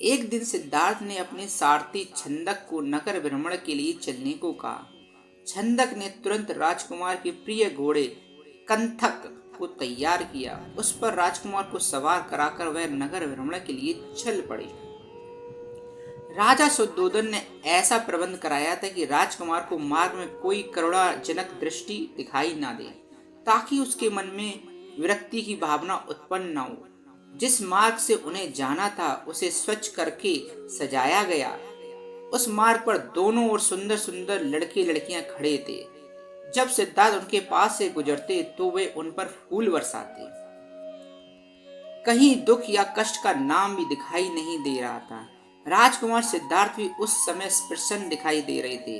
एक दिन सिद्धार्थ ने अपने सारथी छंदक को नगर भ्रमण के लिए चलने को कहा। छंदक ने तुरंत राजकुमार के प्रिय घोड़े कंथक को तैयार किया। उस पर राजकुमार को सवार कराकर वह नगर भ्रमण के लिए चल पड़े। राजा शुद्धोधन ने ऐसा प्रबंध कराया था कि राजकुमार को मार्ग में कोई करुणाजनक दृष्टि दिखाई ना दे, ताकि उसके मन में विरक्ति की भावना उत्पन्न न हो। जिस मार्ग से उन्हें जाना था उसे स्वच्छ करके सजाया गया। उस मार्ग पर दोनों ओर सुंदर सुंदर लड़के लड़कियां खड़े थे। जब सिद्धार्थ उनके पास से गुजरते तो वे उन पर फूल बरसाते। कहीं दुख या कष्ट का नाम भी दिखाई नहीं दे रहा था। राजकुमार सिद्धार्थ भी उस समय प्रसन्न दिखाई दे रहे थे।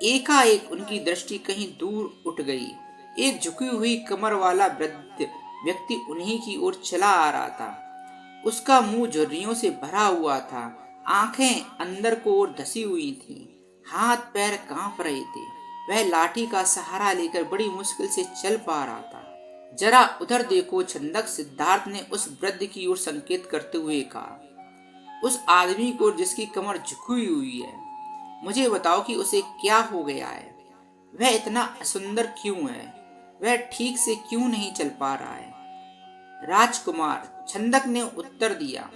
एकाएक उनकी दृष्टि कहीं दूर उठ गई। एक झुकी हुई कमर वाला वृद्ध व्यक्ति उन्हीं की ओर चला आ रहा था। उसका मुंह झुर्रियों से भरा हुआ था, आंखें अंदर को ओर धसी हुई थीं, हाथ पैर कांप रहे थे। वह लाठी का सहारा लेकर बड़ी मुश्किल से चल पा रहा था। जरा उधर देखो छंदक, सिद्धार्थ ने उस वृद्ध की ओर संकेत करते हुए कहा। उस आदमी को जिसकी कमर झुकी हुई है, मुझे बताओ कि उसे क्या हो गया है। वह इतना सुंदर क्यों है? वह ठीक से क्यों नहीं चल पा रहा है? राजकुमार, छंदक ने उत्तर दिया,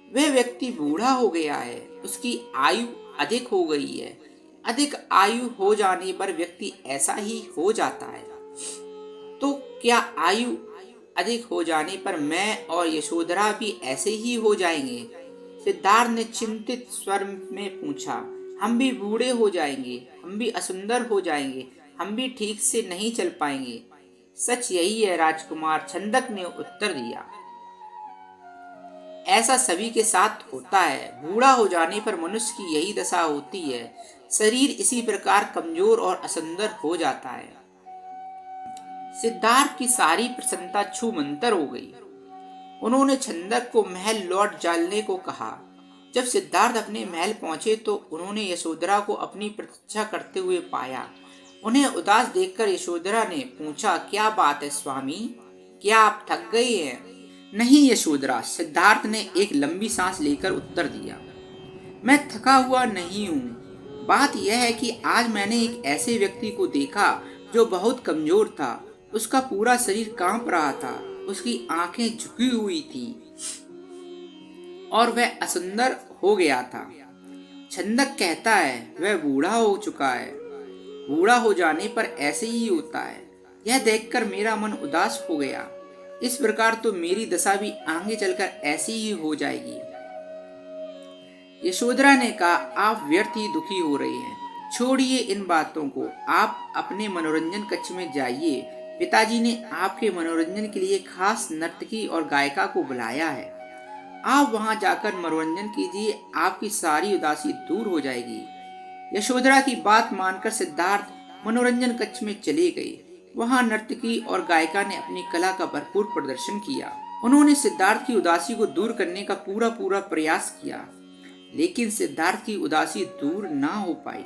वह व्यक्ति बूढ़ा हो गया है। उसकी आयु अधिक हो गई है। अधिक आयु हो जाने पर व्यक्ति ऐसा ही हो जाता है। तो क्या आयु अधिक हो जाने पर मैं और यशोधरा भी ऐसे ही हो जाएंगे? सिद्धार्थ ने चिंतित स्वर में पूछा। हम भी बूढ़े हो जाएंगे, हम भी असुंदर हो जाएंगे, हम भी ठीक से नहीं चल पाएंगे। सच यही है राजकुमार, छंदक ने उत्तर दिया। ऐसा सभी के साथ होता है। बूढ़ा हो जाने पर मनुष्य की यही दशा होती है। शरीर इसी प्रकार कमजोर और असुंदर हो जाता है। सिद्धार्थ की सारी प्रसन्नता छूमंतर हो गई। उन्होंने छंदक को महल लौट जाने को कहा। जब सिद्धार्थ अपने महल पहुंचे तो उन्होंने यशोधरा को अपनी प्रतीक्षा करते हुए पाया। उन्हें उदास देखकर यशोधरा ने पूछा, क्या बात है स्वामी, क्या आप थक गए हैं? नहीं यशोधरा, सिद्धार्थ ने एक लंबी सांस लेकर उत्तर दिया, मैं थका हुआ नहीं हूँ। बात यह है कि आज मैंने एक ऐसे व्यक्ति को देखा जो बहुत कमजोर था। उसका पूरा शरीर कांप रहा था, उसकी आंखें झुकी हुई थी और वह असुंदर हो गया था। छंदक कहता है वह बूढ़ा हो चुका है। बूढ़ा हो जाने पर ऐसे ही होता है। यह देखकर मेरा मन उदास हो गया। इस प्रकार तो मेरी दशा भी आगे चलकर ऐसी ही हो जाएगी। यशोधरा ने कहा, आप व्यर्थ ही दुखी हो रहे हैं। छोड़िए इन बातों को, आप अपने मनोरंजन कक्ष में जाइए। पिताजी ने आपके मनोरंजन के लिए खास नर्तकी और गायिका को बुलाया है। आप वहां जाकर मनोरंजन कीजिए, आपकी सारी उदासी दूर हो जाएगी। यशोधरा की बात मानकर सिद्धार्थ मनोरंजन कक्ष में चले गए। वहां नर्तकी और गायिका ने अपनी कला का भरपूर प्रदर्शन किया। उन्होंने सिद्धार्थ की उदासी को दूर करने का पूरा पूरा प्रयास किया, लेकिन सिद्धार्थ की उदासी दूर ना हो पाई।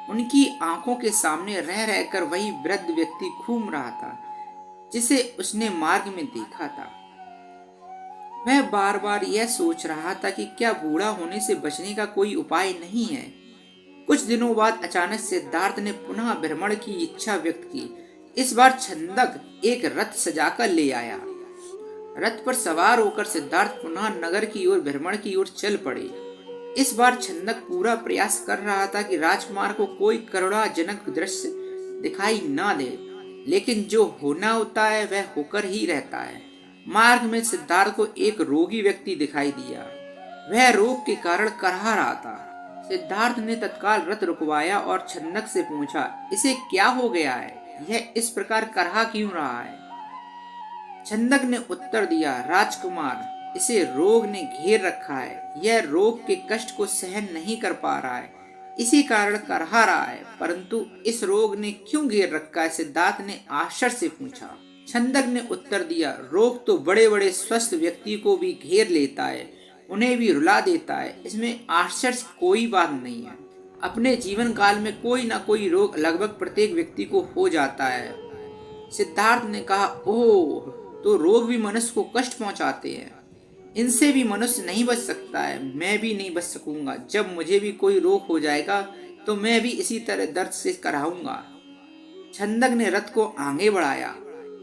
उनकी आंखों के सामने रह रहकर वही वृद्ध व्यक्ति घूम रहा था जिसे उसने मार्ग में देखा था। वह बार बार यह सोच रहा था कि क्या बूढ़ा होने से बचने का कोई उपाय नहीं है। कुछ दिनों बाद अचानक सिद्धार्थ ने पुनः भ्रमण की इच्छा व्यक्त की। इस बार छंदक एक रथ सजाकर ले आया। रथ पर सवार होकर सिद्धार्थ पुनः नगर की ओर भ्रमण की ओर चल पड़े। इस बार छंदक पूरा प्रयास कर रहा था कि राजकुमार को कोई करुणाजनक दृश्य दिखाई ना दे, लेकिन जो होना होता है वह होकर ही रहता है। मार्ग में सिद्धार्थ को एक रोगी व्यक्ति दिखाई दिया। वह रोग के कारण करहा रहा था। सिद्धार्थ ने तत्काल रथ रुकवाया और छंदक से पूछा, इसे क्या हो गया है? यह इस प्रकार करहा क्यों रहा है? छंदक ने उत्तर दिया, राजकुमार, इसे रोग ने घेर रखा है। यह रोग के कष्ट को सहन नहीं कर पा रहा है, इसी कारण करहा रहा है। परंतु इस रोग ने क्यों घेर रखा है? सिद्धार्थ ने आश्चर्य से पूछा। छंदक ने उत्तर दिया, रोग तो बड़े बड़े स्वस्थ व्यक्ति को भी घेर लेता है, उन्हें भी रुला देता है। इसमें आश्चर्य कोई बात नहीं है। अपने जीवन काल में कोई ना कोई रोग लगभग प्रत्येक व्यक्ति को हो जाता है। सिद्धार्थ ने कहा, ओह, तो रोग भी मनुष्य को कष्ट पहुंचाते हैं। इनसे भी मनुष्य नहीं बच सकता है, मैं भी नहीं बच सकूंगा। जब मुझे भी कोई रोग हो जाएगा तो मैं भी इसी तरह दर्द से कराऊंगा। छंदक ने रथ को आगे बढ़ाया।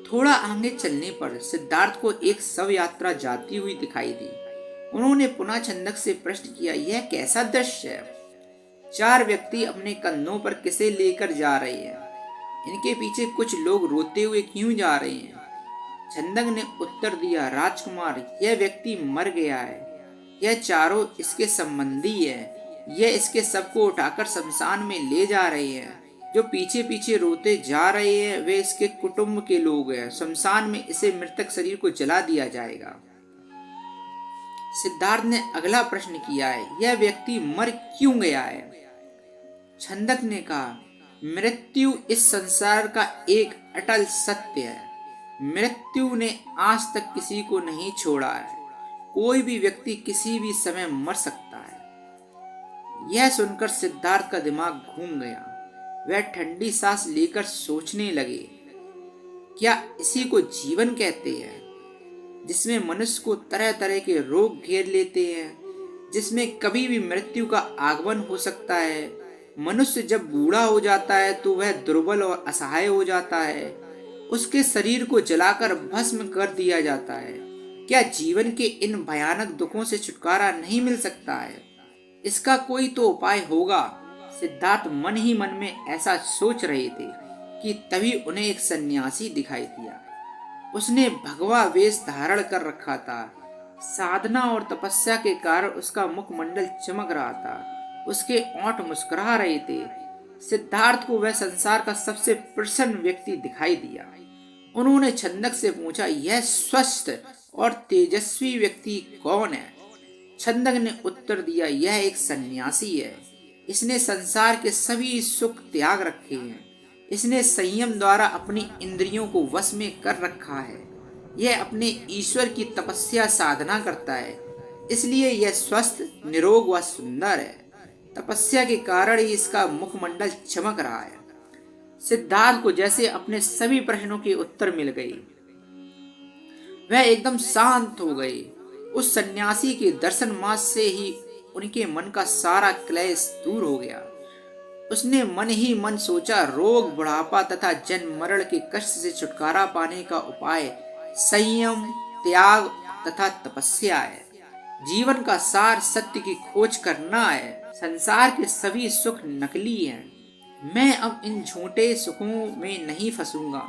थोड़ा आगे चलने पर सिद्धार्थ को एक शव यात्रा जाती हुई दिखाई दी। उन्होंने पुनः छंदक से प्रश्न किया, यह कैसा दृश्य है? 4 व्यक्ति अपने कंधों पर किसे लेकर जा रहे हैं? इनके पीछे कुछ लोग रोते हुए क्यों जा रहे हैं? छंदक ने उत्तर दिया, राजकुमार, यह व्यक्ति मर गया है। यह चारों इसके संबंधी है। यह इसके शव को उठाकर शमशान में ले जा रहे हैं। जो पीछे पीछे रोते जा रहे हैं वे इसके कुटुंब के लोग हैं। शमशान में इसे मृतक शरीर को जला दिया जाएगा। सिद्धार्थ ने अगला प्रश्न किया है, यह व्यक्ति मर क्यों गया है? छंदक ने कहा, मृत्यु इस संसार का एक अटल सत्य है। मृत्यु ने आज तक किसी को नहीं छोड़ा है। कोई भी व्यक्ति किसी भी समय मर सकता है। यह सुनकर सिद्धार्थ का दिमाग घूम गया। वह ठंडी सांस लेकर सोचने लगे, क्या इसी को जीवन कहते हैं, जिसमें मनुष्य को तरह तरह के रोग घेर लेते हैं, जिसमें कभी भी मृत्यु का आगमन हो सकता है। मनुष्य जब बूढ़ा हो जाता है तो वह दुर्बल और असहाय हो जाता है। उसके शरीर को जलाकर भस्म कर दिया जाता है। क्या जीवन के इन भयानक दुखों से छुटकारा नहीं मिल सकता है? इसका कोई तो उपाय होगा। सिद्धार्थ मन ही मन में ऐसा सोच रहे थे कि तभी उन्हें एक सन्यासी दिखाई दिया। उसने भगवा वेश धारण कर रखा था। साधना और तपस्या के कारण उसका मुखमंडल चमक रहा था। उसके ओंठ मुस्कुरा रहे थे। सिद्धार्थ को वह संसार का सबसे प्रसन्न व्यक्ति दिखाई दिया। उन्होंने छंदक से पूछा, यह स्वस्थ और तेजस्वी व्यक्ति कौन है? छंदक ने उत्तर दिया, यह एक सन्यासी है। इसने संसार के सभी सुख त्याग रखे हैं। इसने संयम द्वारा अपनी इंद्रियों को वश में कर रखा है। यह अपने ईश्वर की तपस्या साधना करता है, इसलिए यह स्वस्थ, निरोग व सुंदर है। तपस्या के कारण ही इसका मुखमंडल चमक रहा है। सिद्धार्थ को जैसे अपने सभी प्रश्नों के उत्तर मिल गए। वह एकदम शांत हो गए। उस सन्यासी के दर्शन मात्र से ही उनके मन का सारा क्लेश दूर हो गया। उसने मन ही मन सोचा, रोग, बुढ़ापा तथा जन्म मरण के कष्ट से छुटकारा पाने का उपाय संयम, त्याग तथा तपस्या है। जीवन का सार सत्य की खोज करना है। संसार के सभी सुख नकली हैं। मैं अब इन झूठे सुखों में नहीं फंसूंगा।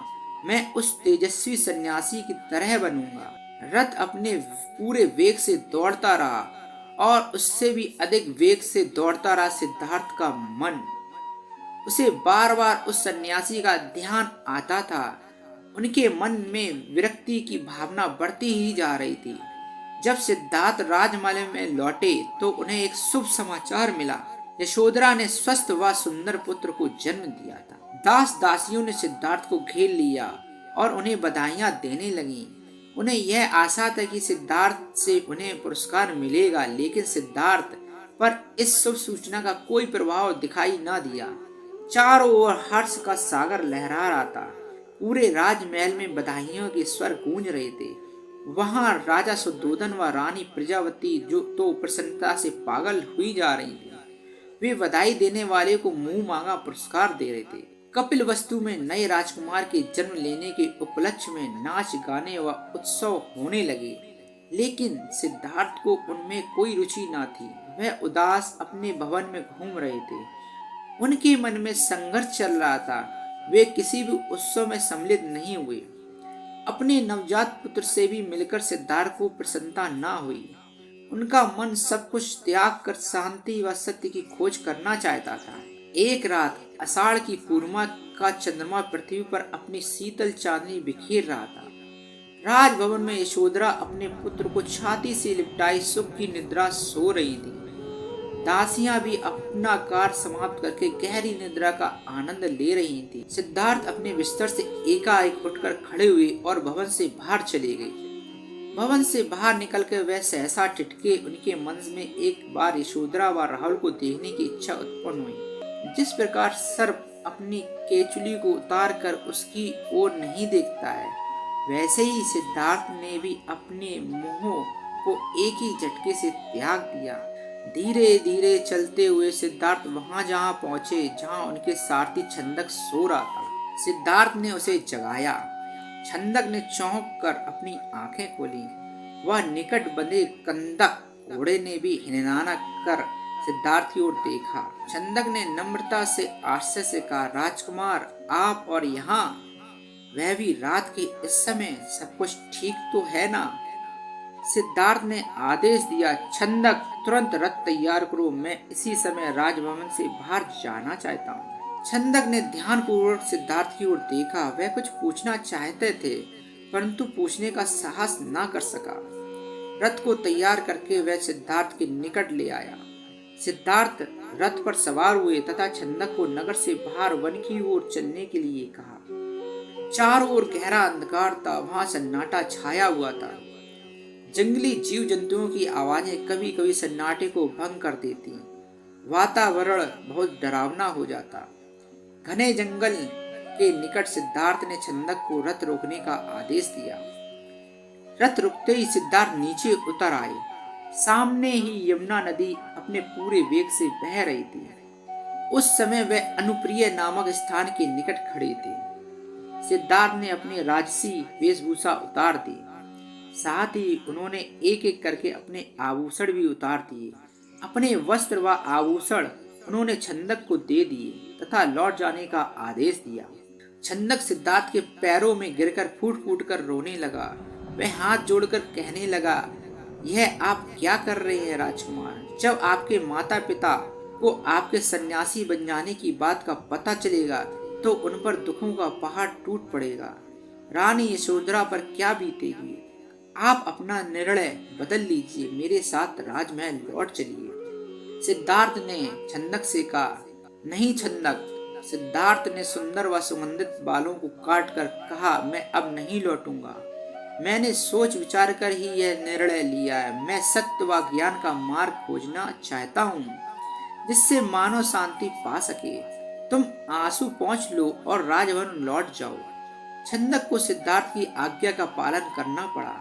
मैं उस तेजस्वी सन्यासी की तरह बनूंगा। रथ अपने पूरे वेग से दौड़ता रहा और उससे भी अधिक वेग से दौड़ता रहा सिद्धार्थ का मन। उसे बार बार उस सन्यासी का ध्यान आता था। उनके मन में विरक्ति की भावना बढ़ती ही जा रही थी। जब सिद्धार्थ राजमहल में लौटे तो उन्हें एक शुभ समाचार मिला। यशोधरा ने स्वस्थ व सुंदर पुत्र को जन्म दिया था। दास दासियों ने सिद्धार्थ को घेर लिया और उन्हें बधाइयां देने लगी। उन्हें यह आशा था कि सिद्धार्थ से उन्हें पुरस्कार मिलेगा, लेकिन सिद्धार्थ पर इस शुभ सूचना का कोई प्रभाव दिखाई न दिया। चारों ओर हर्ष का सागर लहरा रहा था। पूरे राजमहल में बधाइयों के स्वर गूंज रहे थे। वहां राजा सुद्धोधन व रानी प्रजावती जो तो प्रसन्नता से पागल हुई जा रही थी। वे बधाई देने वाले को मुंह मांगा पुरस्कार दे रहे थे। कपिल वस्तु में नए राजकुमार के जन्म लेने के उपलक्ष्य में नाच गाने व उत्सव होने लगे, लेकिन सिद्धार्थ को उनमें कोई रुचि न थी। वह उदास अपने भवन में घूम रहे थे। उनके मन में संघर्ष चल रहा था। वे किसी भी उत्सव में सम्मिलित नहीं हुए। अपने नवजात पुत्र से भी मिलकर सिद्धार्थ को प्रसन्नता न हुई। उनका मन सब कुछ त्याग कर शांति व सत्य की खोज करना चाहता था। एक रात आषाढ़ की पूर्णिमा का चंद्रमा पृथ्वी पर अपनी शीतल चांदनी बिखेर रहा था। राजभवन में यशोधरा अपने पुत्र को छाती से लिपटाई सुख की निद्रा सो रही थी। दासियां भी अपना कार्य समाप्त करके गहरी निद्रा का आनंद ले रही थी। सिद्धार्थ अपने बिस्तर से एकाएक उठकर खड़े हुए और भवन से बाहर चले गए। भवन से बाहर निकलकर वह सहसा टिटके। उनके मन में एक बार यशोधरा व राहुल को देखने की इच्छा उत्पन्न हुई। जिस प्रकार सर्प अपनी केचुली को उतार कर उसकी ओर नहीं देखता है, वैसे ही सिद्धार्थ ने भी अपने मुंह को एक ही झटके से त्याग दिया। धीरे धीरे चलते हुए सिद्धार्थ वहां जहां पहुंचे जहां उनके सारथी छंदक सो रहा था। सिद्धार्थ ने उसे जगाया। छंदक ने चौंक कर अपनी आंखें खोली। वह निकट बंधे कंदक घोड़े ने भी हिनहाना कर सिद्धार्थ की ओर देखा। छंदक ने नम्रता से आश्चर्य से कहा, राजकुमार आप और यहाँ, वह भी रात के इस समय, सब कुछ ठीक तो है ना? सिद्धार्थ ने आदेश दिया, छंदक तुरंत रथ तैयार करो, मैं इसी समय राजभवन से बाहर जाना चाहता हूँ। छंदक ने ध्यानपूर्वक सिद्धार्थ की ओर देखा। वह कुछ पूछना चाहते थे परंतु पूछने का साहस ना कर सका। रथ को तैयार करके वह सिद्धार्थ के निकट ले आया। सिद्धार्थ रथ पर सवार हुए तथा छंदक को नगर से बाहर वन की ओर चलने के लिए कहा। चारों ओर गहरा अंधकार था। वहां सन्नाटा छाया हुआ था। जंगली जीव जंतुओं की आवाजें कभी कभी सन्नाटे को भंग कर देती। वातावरण बहुत डरावना हो जाता। घने जंगल के निकट सिद्धार्थ ने छंदक को रथ रोकने का आदेश दिया। रथ रुकते ही सिद्धार्थ नीचे उतर आए। सामने ही यमुना नदी अपने पूरे वेग से बह रही थी। उस समय वे अनुप्रिय नामक स्थान के निकट खड़े थे। सिद्धार्थ ने अपनी राजसी वेशभूषा उतार दी। साथ ही उन्होंने एक एक करके अपने आभूषण भी उतार दिए। अपने वस्त्र व आभूषण उन्होंने छंदक को दे दिए तथा लौट जाने का आदेश दिया। छंदक सिद्धार्थ के पैरों में गिरकर फूट फूट कर रोने लगा। वह हाथ जोड़कर कहने लगा, यह आप क्या कर रहे हैं राजकुमार? जब आपके माता पिता को आपके सन्यासी बन जाने की बात का पता चलेगा तो उन पर दुखों का पहाड़ टूट पड़ेगा। रानी यशोधरा पर क्या बीतेगी? आप अपना निर्णय बदल लीजिए, मेरे साथ राजमहल लौट चलिए। सिद्धार्थ ने छंदक से कहा, नहीं छंदक। सिद्धार्थ ने सुंदर व सुगंधित बालों को काट कर कहा, मैं अब नहीं लौटूंगा। मैंने सोच विचार कर ही यह निर्णय लिया है। मैं सत्य व ज्ञान का मार्ग खोजना चाहता हूँ जिससे मानव शांति पा सके। तुम आंसू पोंछ लो और राजभवन लौट जाओ। छंदक को सिद्धार्थ की आज्ञा का पालन करना पड़ा।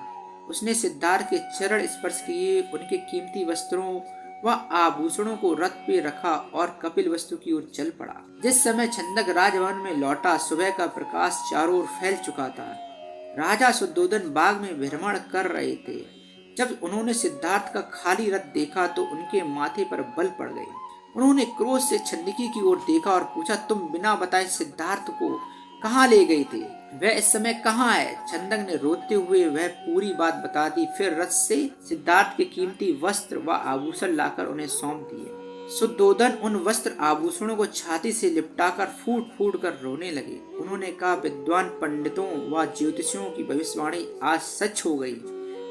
उसने सिद्धार्थ के चरण स्पर्श किए, उनके कीमती वस्त्रों व आभूषणों को रथ पे रखा और कपिल वस्तु की ओर चल पड़ा। जिस समय छंदक राजभवन में लौटा, सुबह का प्रकाश चारों ओर फैल चुका था। राजा शुद्धोधन बाग में भ्रमण कर रहे थे। जब उन्होंने सिद्धार्थ का खाली रथ देखा तो उनके माथे पर बल पड़ गए। उन्होंने क्रोध से छंदकी की ओर देखा और पूछा, तुम बिना बताए सिद्धार्थ को कहाँ ले गए थे? वह इस समय कहाँ है? छंदक ने रोते हुए वह पूरी बात बता दी। फिर रथ से सिद्धार्थ के कीमती वस्त्र व आभूषण लाकर उन्हें सौंप दिए। शुद्धोधन उन वस्त्र आभूषणों को छाती से लिपटाकर फूट फूट कर रोने लगे। उन्होंने कहा, विद्वान पंडितों व ज्योतिषियों की भविष्यवाणी आज सच हो गई।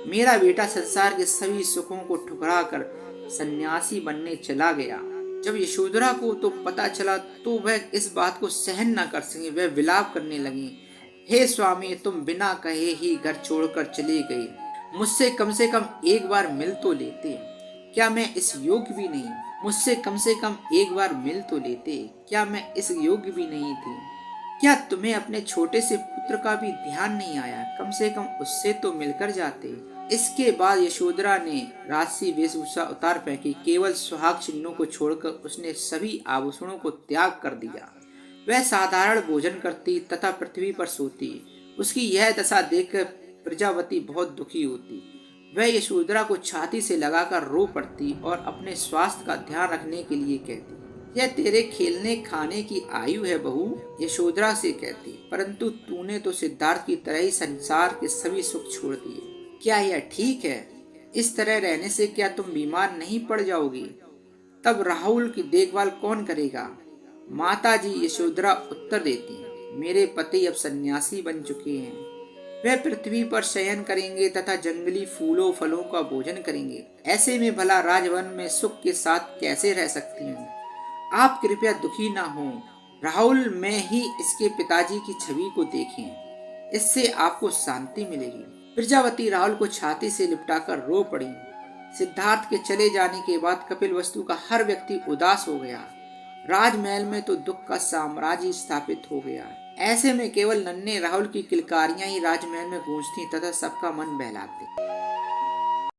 मेरा बेटा संसार के सभी सुखों को ठुकरा कर सन्यासी बनने चला गया। जब यशोधरा को तो पता चला तो वह इस बात को सहन न कर सकी। वह विलाप करने लगी, हे स्वामी, तुम बिना कहे ही घर छोड़कर चले गए। मुझसे कम से कम एक बार मिल तो लेते। क्या मैं इस योग्य भी नहीं? मुझसे कम से कम एक बार मिल तो लेते। क्या मैं इस योग्य भी नहीं थी? क्या तुम्हें अपने छोटे से पुत्र का भी ध्यान नहीं आया? कम से कम उससे तो मिलकर जाते। इसके बाद यशोधरा ने राजसी वेशभूषा उतार फेंकी। केवल सुहाग चिन्हों को छोड़कर उसने सभी आभूषणों को त्याग कर दिया। वह साधारण भोजन करती तथा पृथ्वी पर सोती। उसकी यह दशा देखकर प्रजावती बहुत दुखी होती। वह यशोधरा को छाती से लगाकर रो पड़ती और अपने स्वास्थ्य का ध्यान रखने के लिए कहती, यह तेरे खेलने खाने की आयु है बहू, यशोधरा से कहती। परंतु तूने तो सिद्धार्थ की तरह ही संसार के सभी सुख छोड़ दिए। क्या यह ठीक है? इस तरह रहने से क्या तुम बीमार नहीं पड़ जाओगी? तब राहुल की देखभाल कौन करेगा? माता जी, यशोधरा उत्तर देती, मेरे पति अब सन्यासी बन चुके हैं। वे पृथ्वी पर शयन करेंगे तथा जंगली फूलों फलों का भोजन करेंगे। ऐसे में भला राजवन में सुख के साथ कैसे रह सकती हूँ? आप कृपया दुखी ना हो। राहुल में ही इसके पिताजी की छवि को देखें, इससे आपको शांति मिलेगी। प्रजावती राहुल को छाती से लिपटाकर रो पड़ी। सिद्धार्थ के चले जाने के बाद कपिलवस्तु का हर व्यक्ति उदास हो गया। राजमहल में तो दुख का साम्राज्य स्थापित हो गया। ऐसे में केवल नन्हे राहुल की किलकारियां ही राजमहल में गूंजती तथा सबका मन बहलाती।